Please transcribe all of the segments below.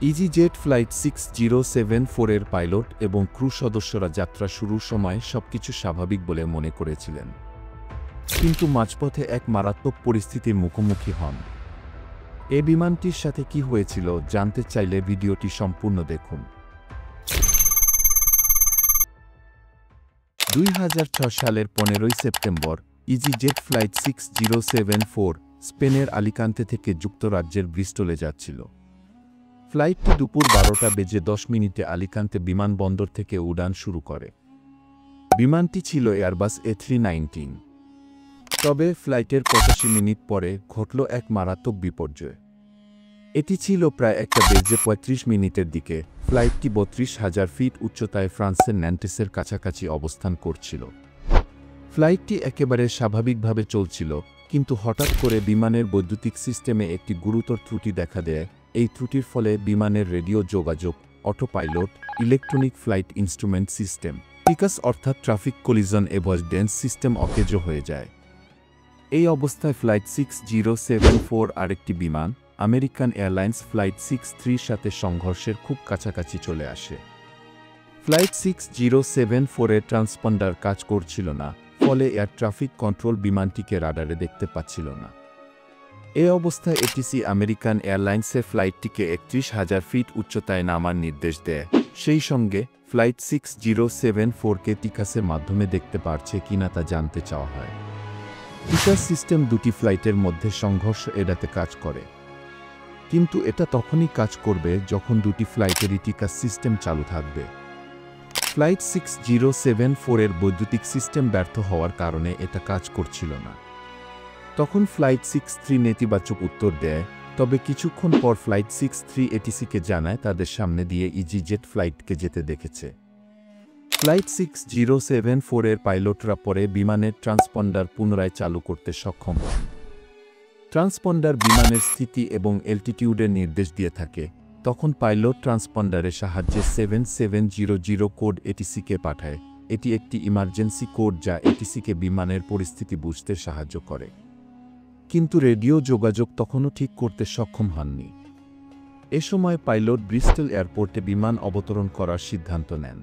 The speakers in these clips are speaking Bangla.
ইজিজেট ফ্লাইট 6074 এর পাইলট এবং ক্রু সদস্যরা যাত্রা শুরুর সময় সবকিছু স্বাভাবিক বলে মনে করেছিলেন, কিন্তু মাঝপথে এক মারাত্মক পরিস্থিতির মুখোমুখি হন। এ বিমানটির সাথে কি হয়েছিল জানতে চাইলে ভিডিওটি সম্পূর্ণ দেখুন। 2006 সালের 15 সেপ্টেম্বর ইজিজেট ফ্লাইট 6074 স্পেনের আলিকান্তে থেকে যুক্তরাজ্যের ব্রিস্টলে যাচ্ছিল। ফ্লাইটটি দুপুর 12:10 আলিকান্তে বিমানবন্দর থেকে উড়ান শুরু করে। বিমানটি ছিল এয়ারবাস A319। তবে ফ্লাইটের 85 মিনিট পরে ঘটল এক মারাত্মক বিপর্যয়। এটি ছিল প্রায় 1:35 দিকে। ফ্লাইটটি 32,000 ফিট উচ্চতায় ফ্রান্সের ন্যান্টেসের কাছাকাছি অবস্থান করছিল। ফ্লাইটটি একেবারে স্বাভাবিকভাবে চলছিল, কিন্তু হঠাৎ করে বিমানের বৈদ্যুতিক সিস্টেমে একটি গুরুতর ত্রুটি দেখা দেয়। এই ত্রুটির ফলে বিমানের রেডিও যোগাযোগ, auto pilot, electronic flight instrument system, TCAS অর্থাৎ ট্রাফিক কলিজন অ্যাভয়েডেন্স সিস্টেম অকেজ হয়ে যায়। এই অবস্থায় ফ্লাইট 6074 আরেকটি বিমান আমেরিকান এয়ারলাইন্স ফ্লাইট 63 সাথে সংঘর্ষের খুব কাছাকাছি চলে আসে। ফ্লাইট 6074 এর ট্রান্সপন্ডার কাজ করছিল না, ফলে এয়ার ট্রাফিক কন্ট্রোল বিমানটিকে রাডারে দেখতে পাচ্ছিল না। এ অবস্থায় এটিসি আমেরিকান এয়ারলাইন্সে ফ্লাইটটিকে 31,000 ফিট উচ্চতায় নামার নির্দেশ দেয়। সেই সঙ্গে ফ্লাইট 6074কে টিকাসের মাধ্যমে দেখতে পারছে কিনা তা জানতে চাওয়া হয়। টিকাস সিস্টেম দুটি ফ্লাইটের মধ্যে সংঘর্ষ এড়াতে কাজ করে, কিন্তু এটা তখনই কাজ করবে যখন দুটি ফ্লাইটেরই টিকাস সিস্টেম চালু থাকবে। ফ্লাইট 6074 এর বৈদ্যুতিক সিস্টেম ব্যর্থ হওয়ার কারণে এটা কাজ করছিল না। তখন ফ্লাইট 63 নেতিবাচক উত্তর দেয়, তবে কিছুক্ষণ পর ফ্লাইট 63 এটিসিকে জানায় তাদের সামনে দিয়ে ইজিজেট ফ্লাইটকে যেতে দেখেছে। ফ্লাইট 6074 এর পাইলটরা পরে বিমানের ট্রান্সপন্ডার পুনরায় চালু করতে সক্ষম হন। ট্রান্সপন্ডার বিমানের স্থিতি এবং অ্যালটিটিউডের নির্দেশ দিয়ে থাকে। তখন পাইলট ট্রান্সপন্ডারের সাহায্যে 7700 কোড এটিসিকে পাঠায়। এটি একটি ইমার্জেন্সি কোড যা এটিসিকে বিমানের পরিস্থিতি বুঝতে সাহায্য করে, কিন্তু রেডিও যোগাযোগ তখনও ঠিক করতে সক্ষম হননি। এ সময় পাইলট ব্রিস্টল এয়ারপোর্টে বিমান অবতরণ করার সিদ্ধান্ত নেন।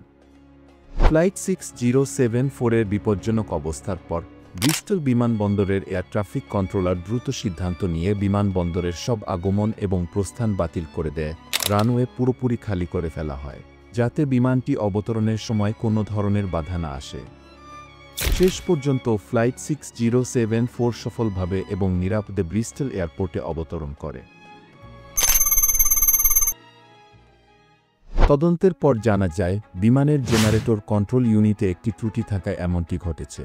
ফ্লাইট 6074 এর বিপজ্জনক অবস্থার পর ব্রিস্টল বিমানবন্দরের এয়ার ট্রাফিক কন্ট্রোলার দ্রুত সিদ্ধান্ত নিয়ে বিমানবন্দরের সব আগমন এবং প্রস্থান বাতিল করে দেয়। রানওয়ে পুরোপুরি খালি করে ফেলা হয়, যাতে বিমানটি অবতরণের সময় কোনো ধরনের বাধা না আসে। শেষ পর্যন্ত ফ্লাইট 6074 সফলভাবে এবং নিরাপদে ব্রিস্টল এয়ারপোর্টে অবতরণ করে। তদন্তের পর জানা যায়, বিমানের জেনারেটর কন্ট্রোল ইউনিটে একটি ত্রুটি থাকায় এমনটি ঘটেছে।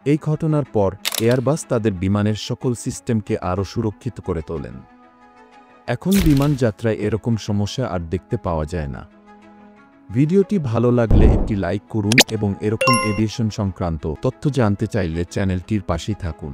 এই ঘটনার পর এয়ারবাস তাদের বিমানের সকল সিস্টেমকে আরও সুরক্ষিত করে তোলেন। এখন বিমান যাত্রায় এরকম সমস্যা আর দেখতে পাওয়া যায় না। ভিডিওটি ভালো লাগলে একটি লাইক করুন এবং এরকম এভিয়েশন সংক্রান্ত তথ্য জানতে চাইলে চ্যানেলটির পাশেই থাকুন।